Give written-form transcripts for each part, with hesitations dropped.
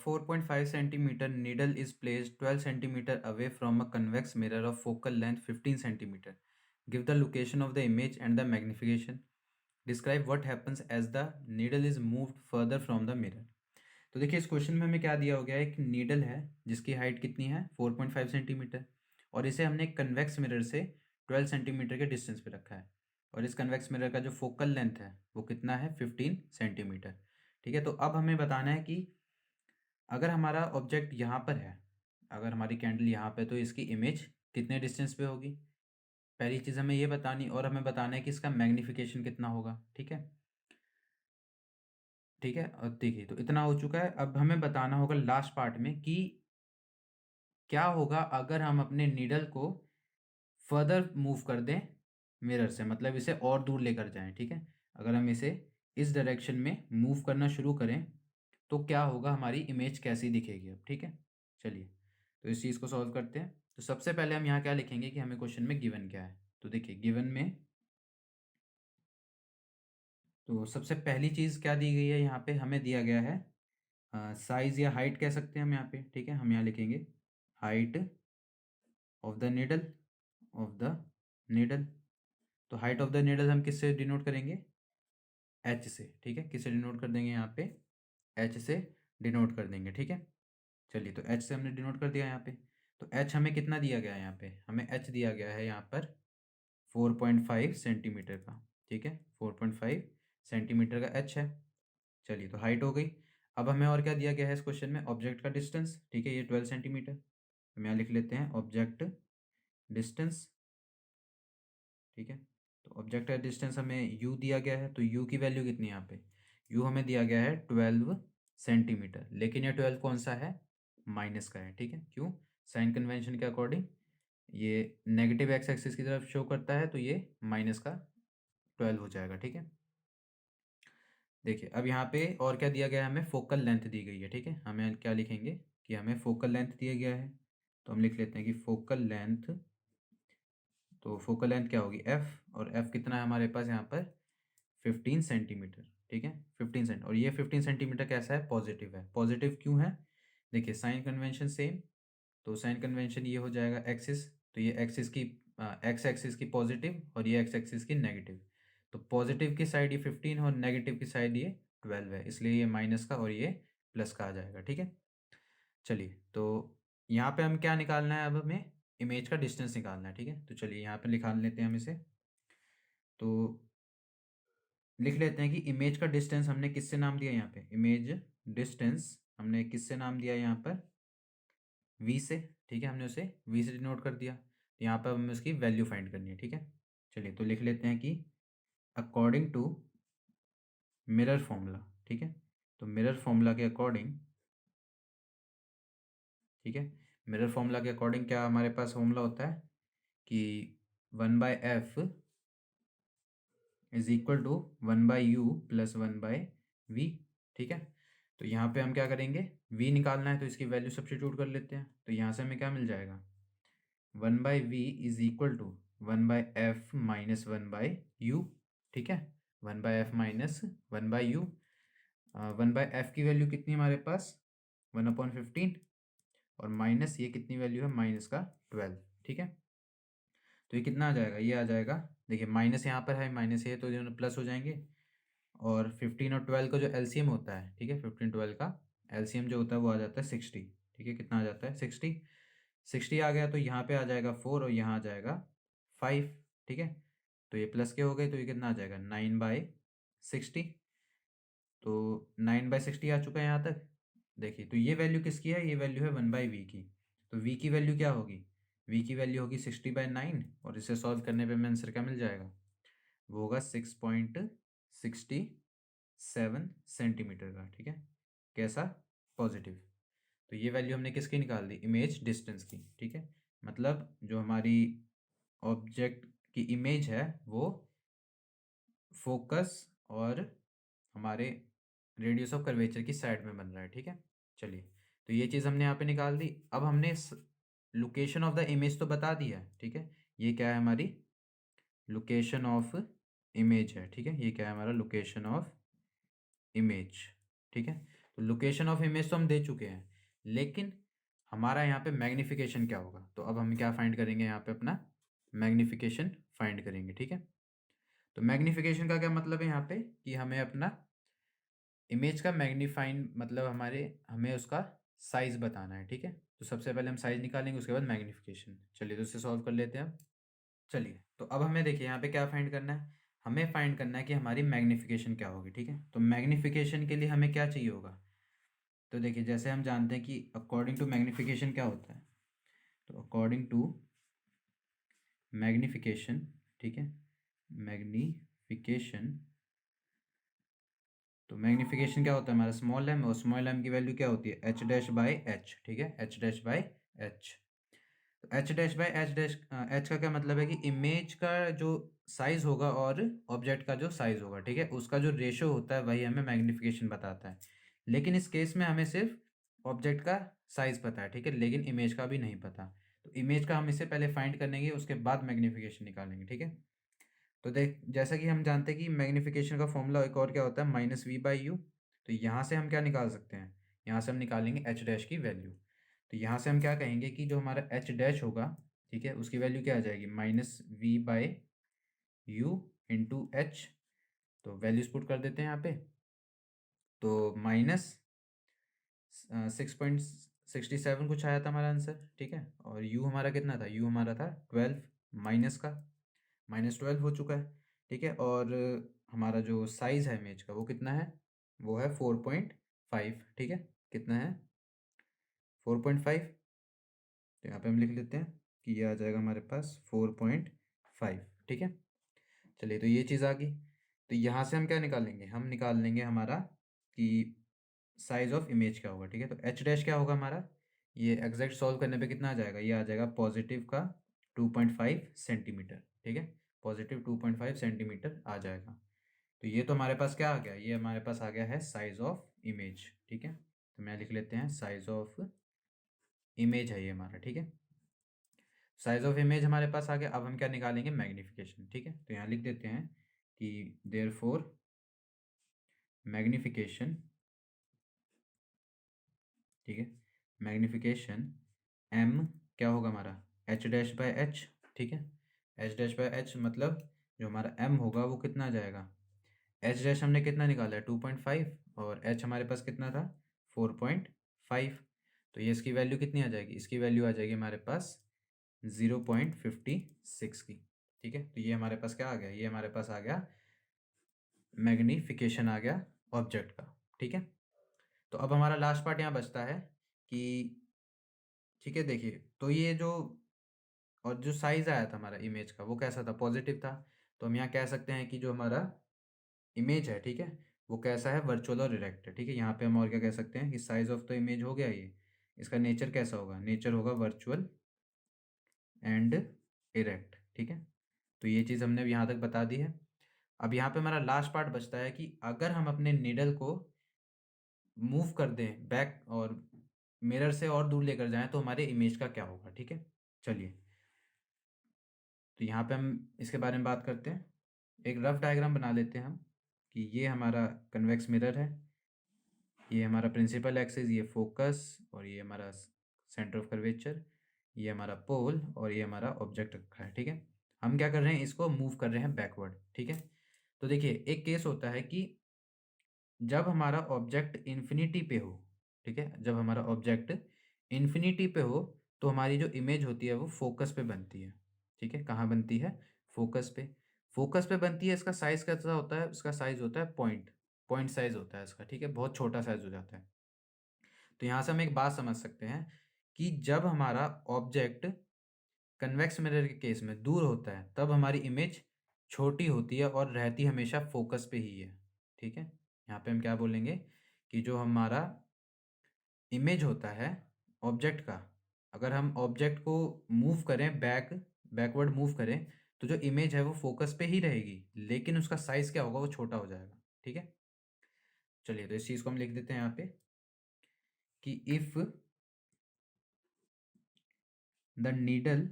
4.5 centimeter needle is placed 12 centimeter away from a convex mirror of focal length 15 centimeter. Give the location of the image and the magnification. Describe what happens as the needle is moved further from the mirror. तो देखिए इस question में हमें क्या दिया हो गया है, एक नीडल है जिसकी हाइट कितनी है 4.5 सेंटीमीटर, और इसे हमने एक कन्वेक्स मिरर से 12 सेंटीमीटर के डिस्टेंस पे रखा है, और इस कन्वेक्स मिरर का जो फोकल लेंथ है वो कितना है 15 सेंटीमीटर। ठीक है, तो अब हमें बताना है कि अगर हमारा ऑब्जेक्ट यहाँ पर है, अगर हमारी कैंडल यहाँ पे, तो इसकी इमेज कितने डिस्टेंस पे होगी, पहली चीज़ हमें ये बतानी, और हमें बताना है कि इसका मैग्नीफिकेशन कितना होगा। ठीक है, ठीक है, और देखिए तो इतना हो चुका है। अब हमें बताना होगा लास्ट पार्ट में कि क्या होगा अगर हम अपने नीडल को फर्दर मूव कर दें मिरर से, मतलब इसे और दूर लेकर जाएं। ठीक है, अगर हम इसे इस डायरेक्शन में मूव करना शुरू करें तो क्या होगा, हमारी इमेज कैसी दिखेगी अब। ठीक है, चलिए तो इस चीज़ को सॉल्व करते हैं। तो सबसे पहले हम यहाँ क्या लिखेंगे कि हमें क्वेश्चन में गिवन क्या है। तो देखिए गिवन में तो सबसे पहली चीज़ क्या दी गई है, यहाँ पे हमें दिया गया है साइज़ या हाइट कह सकते हैं हम यहाँ पे। ठीक है, हम यहाँ लिखेंगे height of the needle, of the needle. तो हाइट ऑफ द नीडल हम किससे डिनोट करेंगे, एच से। ठीक है, किससे डिनोट कर देंगे यहाँ पे, एच से डिनोट कर देंगे। ठीक है, चलिए तो एच से हमने डिनोट कर दिया यहाँ पे। तो एच हमें कितना दिया गया है, यहाँ पे हमें एच दिया गया है यहाँ पर 4.5 सेंटीमीटर का। ठीक है, 4.5 सेंटीमीटर का एच है। चलिए तो हाइट हो गई। अब हमें और क्या दिया गया है इस क्वेश्चन में, ऑब्जेक्ट का डिस्टेंस। ठीक है, ये 12 सेंटीमीटर, हम यहाँ लिख लेते हैं ऑब्जेक्ट डिस्टेंस। ठीक है, तो ऑब्जेक्ट का डिस्टेंस हमें u दिया गया है, तो u की वैल्यू कितनी है यहाँ पे, u हमें दिया गया है 12 सेंटीमीटर, लेकिन ये 12 कौन सा है, माइनस का है। ठीक है, क्यों, साइन कन्वेंशन के अकॉर्डिंग ये नेगेटिव एक्स एक्सिस की तरफ शो करता है, तो ये माइनस का 12 हो जाएगा। ठीक है, देखिए अब यहाँ पे और क्या दिया गया है, हमें फोकल लेंथ दी गई है। ठीक है, हमें क्या लिखेंगे कि हमें फोकल लेंथ दिया गया है, तो हम लिख लेते हैं कि फोकल लेंथ, तो फोकल लेंथ क्या होगी एफ, और एफ कितना है हमारे पास यहाँ पर 15 सेंटीमीटर। ठीक है, 15 सेंट, और ये 15 सेंटीमीटर कैसा है, पॉजिटिव है। पॉजिटिव क्यों है, देखिए साइन कन्वेंशन सेम, तो साइन कन्वेंशन ये हो जाएगा एक्सिस, तो ये एक्सिस की एक्स एक्सिस की पॉजिटिव और ये एक्स एक्सिस की नेगेटिव, तो पॉजिटिव की साइड ये 15 और नेगेटिव की साइड ये 12 है, इसलिए ये माइनस का और ये प्लस का आ जाएगा। ठीक है, चलिए तो यहाँ पे हम क्या निकालना है, अब हमें इमेज का डिस्टेंस निकालना है। ठीक है, तो चलिए यहाँ पे निकाल लेते हैं हम इसे। तो लिख लेते हैं कि इमेज का डिस्टेंस हमने किससे नाम दिया, यहाँ पे इमेज डिस्टेंस हमने किससे नाम दिया यहाँ पर, v से। ठीक है, हमने उसे v से डिनोट कर दिया, तो यहाँ पर हमें उसकी वैल्यू फाइंड करनी है। ठीक है, चलिए तो लिख लेते हैं कि अकॉर्डिंग टू मिरर फॉर्मूला। ठीक है, तो मिरर फॉर्मूला के अकॉर्डिंग, ठीक है, मिरर फॉर्मूला के अकॉर्डिंग क्या हमारे पास फॉर्मूला होता है कि 1/f is equal to 1/u plus 1/v। ठीक है, तो यहाँ पे हम क्या करेंगे, v निकालना है तो इसकी वैल्यू सब्स्टिट्यूट कर लेते हैं, तो यहाँ से हमें क्या मिल जाएगा 1/v is equal to 1/f minus 1/u। ठीक है, 1/f माइनस 1/u, 1/f की वैल्यू कितनी हमारे पास 1/15, और माइनस ये कितनी वैल्यू है, माइनस का 12। ठीक है, तो ये कितना आ जाएगा, ये आ जाएगा, देखिए माइनस यहाँ पर है, माइनस ये तो दोनों प्लस हो जाएंगे, और 15 और 12 का जो एलसीएम होता है, ठीक है, 15 12 का एलसीएम जो होता है वो आ जाता है 60। ठीक है, कितना आ जाता है 60, 60 आ गया, तो यहाँ पे आ जाएगा 4 और यहाँ आ जाएगा 5। ठीक है, तो ये प्लस के हो गए, तो ये कितना आ जाएगा 9/60, तो 9/60 आ चुका है यहाँ तक। देखिए तो ये वैल्यू किसकी है, ये वैल्यू है 1/v की, तो v की वैल्यू क्या होगी, v की वैल्यू होगी 60/9, और इसे सॉल्व करने पे हमें आंसर क्या मिल जाएगा, वो होगा 6.67 सेंटीमीटर का। ठीक है, कैसा, पॉजिटिव। तो ये वैल्यू हमने किसकी निकाल दी, इमेज डिस्टेंस की। ठीक है, मतलब जो हमारी ऑब्जेक्ट की इमेज है वो फोकस और हमारे रेडियस ऑफ कर्वेचर की साइड में बन रहा है। ठीक है, चलिए तो ये चीज़ हमने यहाँ पे निकाल दी। अब हमने लोकेशन ऑफ द इमेज तो बता दिया है। ठीक है, ये क्या है हमारी लोकेशन ऑफ इमेज है। ठीक है, ये क्या है हमारा लोकेशन ऑफ इमेज। ठीक है, तो लोकेशन ऑफ इमेज तो हम दे चुके हैं, लेकिन हमारा यहाँ पे मैग्निफिकेशन क्या होगा, तो अब हम क्या फाइंड करेंगे, यहाँ पे अपना मैग्निफिकेशन फाइंड करेंगे, ठीक है। तो मैग्निफिकेशन का क्या मतलब है यहाँ पे, कि हमें अपना इमेज का मैग्नीफाइन मतलब हमें उसका साइज बताना है, ठीक है। तो सबसे पहले हम साइज निकालेंगे, उसके बाद मैग्नीफिकेशन। चलिए तो इसे सॉल्व कर लेते हैं अब। चलिए तो अब हमें देखिए यहाँ पे क्या फाइंड करना है, हमें फाइंड करना है कि हमारी मैग्नीफिकेशन क्या होगी, ठीक है। तो मैग्नीफिकेशन के लिए हमें क्या चाहिए होगा, तो देखिए जैसे हम जानते हैं कि अकॉर्डिंग टू मैग्नीफिकेशन क्या होता है, तो अकॉर्डिंग टू मैग्नीफिकेशन, ठीक है, मैग्नीफिकेशन, तो मैग्नीफिकेशन क्या होता है हमारा स्मॉल एम, और स्मॉल एम की वैल्यू क्या होती है एच डैश बाई एच, ठीक है, एच डैश बाई एच। तो H dash by H dash, H का क्या मतलब है कि इमेज का जो साइज होगा और ऑब्जेक्ट का जो साइज होगा, ठीक है, उसका जो रेशो होता है वही हमें मैग्नीफिकेशन बताता है। लेकिन इस केस में हमें सिर्फ ऑब्जेक्ट का साइज पता है, ठीक है, लेकिन इमेज का भी नहीं पता। तो इमेज का हम इसे पहले फाइंड करेंगे, उसके बाद मैग्नीफिकेशन निकालेंगे, ठीक है। तो देख जैसा कि हम जानते हैं कि मैग्नीफिकेशन का फॉर्मूला एक और क्या होता है माइनस वी बाई यू। तो यहाँ से हम क्या निकाल सकते हैं, यहाँ से हम निकालेंगे एच डैश की वैल्यू। तो यहाँ से हम क्या कहेंगे कि जो हमारा एच डैश होगा, ठीक है, उसकी वैल्यू क्या आ जाएगी minus V by U into H. तो वैल्यूज पुट कर देते हैं यहाँ पे, तो माइनस 6.67 कुछ आया था हमारा आंसर, ठीक है। और यू हमारा कितना था, यू हमारा था 12, माइनस का -12 हो चुका है, ठीक है। और हमारा जो साइज़ है इमेज का वो कितना है, वो है 4.5, ठीक है, कितना है 4.5। तो यहाँ पे हम लिख लेते हैं कि ये आ जाएगा हमारे पास 4.5, ठीक है। चलिए तो ये चीज़ आ गई। तो यहाँ से हम क्या निकालेंगे, हम निकाल लेंगे हमारा कि साइज ऑफ इमेज क्या होगा, ठीक है। तो एच डैश क्या होगा हमारा, ये एग्जैक्ट सॉल्व करने पे कितना आ जाएगा, ये आ जाएगा पॉजिटिव का 2.5 सेंटीमीटर, ठीक है, पॉजिटिव 2.5 सेंटीमीटर आ जाएगा। तो ये तो हमारे पास क्या आ गया, ये हमारे पास आ गया है साइज ऑफ इमेज, ठीक है। तो मैं लिख लेते हैं साइज ऑफ इमेज है ये हमारा, ठीक है। साइज ऑफ इमेज हमारे पास आ गया। अब हम क्या निकालेंगे मैग्नीफिकेशन, ठीक है। तो यहाँ लिख देते हैं कि देयरफॉर मैग्नीफिकेशन, ठीक है, मैग्नीफिकेशन एम क्या होगा हमारा एच डैश बाय एच, ठीक है। एच डैश बाय एच मतलब जो हमारा एम होगा वो कितना आ जाएगा, एच डैश हमने कितना निकाला है 2.5, और एच हमारे पास कितना था 4.5। तो ये इसकी वैल्यू कितनी आ जाएगी, इसकी वैल्यू आ जाएगी हमारे पास 0.56 की, ठीक है। तो ये हमारे पास क्या आ गया, ये हमारे पास आ गया मैग्नीफिकेशन आ गया ऑब्जेक्ट का, ठीक है। तो अब हमारा लास्ट पार्ट यहाँ बचता है कि, ठीक है, देखिए तो ये जो और जो साइज आया था हमारा इमेज का वो कैसा था, पॉजिटिव था। तो हम यहाँ कह सकते हैं कि जो हमारा इमेज है, ठीक है, वो कैसा है वर्चुअल और इरेक्ट है, ठीक है। यहाँ पे हम और क्या कह सकते हैं कि साइज ऑफ द इमेज हो गया ये, इसका नेचर कैसा होगा, नेचर होगा वर्चुअल एंड इरेक्ट, ठीक है। तो ये चीज़ हमने यहाँ तक बता दी है। अब यहाँ पे हमारा लास्ट पार्ट बचता है कि अगर हम अपने नीडल को मूव कर दें बैक और मिरर से और दूर लेकर जाएं तो हमारे इमेज का क्या होगा, ठीक है। चलिए तो यहाँ पे हम इसके बारे में बात करते हैं। एक रफ डायग्राम बना लेते हैं हम कि ये हमारा कन्वेक्स मिरर है, ये हमारा प्रिंसिपल एक्सिस, ये फोकस, और ये हमारा सेंटर ऑफ कर्वेचर, ये हमारा पोल, और ये हमारा ऑब्जेक्ट रखा है, ठीक है। हम क्या कर रहे हैं, इसको मूव कर रहे हैं बैकवर्ड, ठीक है। तो देखिए एक केस होता है कि जब हमारा ऑब्जेक्ट इन्फिनिटी पे हो, ठीक है, जब हमारा ऑब्जेक्ट इन्फिनिटी पे हो तो हमारी जो इमेज होती है वो फोकस पे बनती है, ठीक है। कहाँ बनती है, फोकस पे, फोकस पे बनती है। इसका साइज कैसा होता है, इसका साइज होता है पॉइंट, पॉइंट साइज होता है इसका, ठीक है, बहुत छोटा साइज हो जाता है। तो यहाँ से हम एक बात समझ सकते हैं कि जब हमारा ऑब्जेक्ट कन्वेक्स मिरर के केस में दूर होता है तब हमारी इमेज छोटी होती है और रहती हमेशा फोकस पे ही है, ठीक है। यहाँ पे हम क्या बोलेंगे कि जो हमारा इमेज होता है ऑब्जेक्ट का, अगर हम ऑब्जेक्ट को मूव करें बैकवर्ड मूव करें तो जो इमेज है वो फोकस पे ही रहेगी, लेकिन उसका साइज क्या होगा, वो छोटा हो जाएगा, ठीक है। चलिए तो इस चीज़ को हम लिख देते हैं यहाँ पे कि if the needle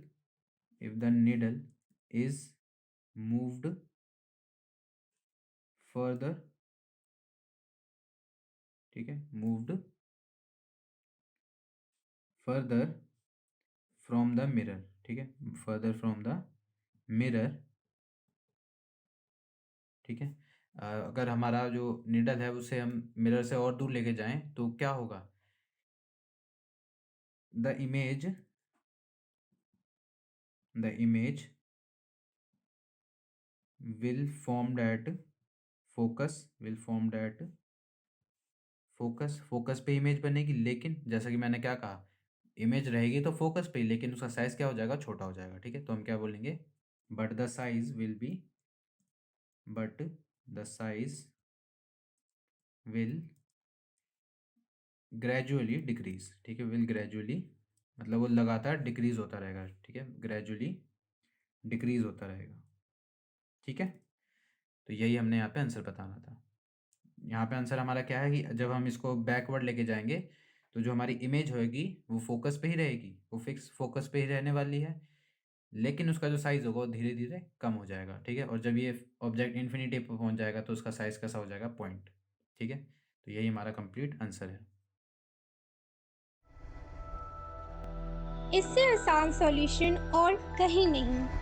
if the needle is moved further ठीक है, moved further from the mirror, ठीक है, फर्दर फ्रॉम द मिरर, ठीक है। अगर हमारा जो निडल है उसे हम मिरर से और दूर लेके जाएं तो क्या होगा, the image will formed at focus पे इमेज बनेगी, लेकिन जैसा कि मैंने क्या कहा, इमेज रहेगी तो फोकस पे ही, लेकिन उसका साइज क्या हो जाएगा, छोटा हो जाएगा, ठीक है। तो हम क्या बोलेंगे, but the size will be but the size will gradually decrease, ठीक है, विल ग्रेजुअली मतलब वो लगातार डिक्रीज होता रहेगा, ठीक है, ग्रेजुअली डिक्रीज होता रहेगा, ठीक है। तो यही हमने यहाँ पे आंसर बताना था। यहाँ पे आंसर हमारा क्या है कि जब हम इसको बैकवर्ड लेके जाएंगे तो जो हमारी इमेज होगी वो फोकस पे ही रहेगी, वो फिक्स फोकस पे ही रहने वाली है, लेकिन उसका जो साइज़ होगा वो धीरे धीरे कम हो जाएगा, ठीक है। और जब ये ऑब्जेक्ट इन्फिनिटी पर पहुँच जाएगा तो उसका साइज़ कैसा हो जाएगा, पॉइंट, ठीक है। तो यही हमारा कंप्लीट आंसर है। इससे आसान सॉल्यूशन और कहीं नहीं।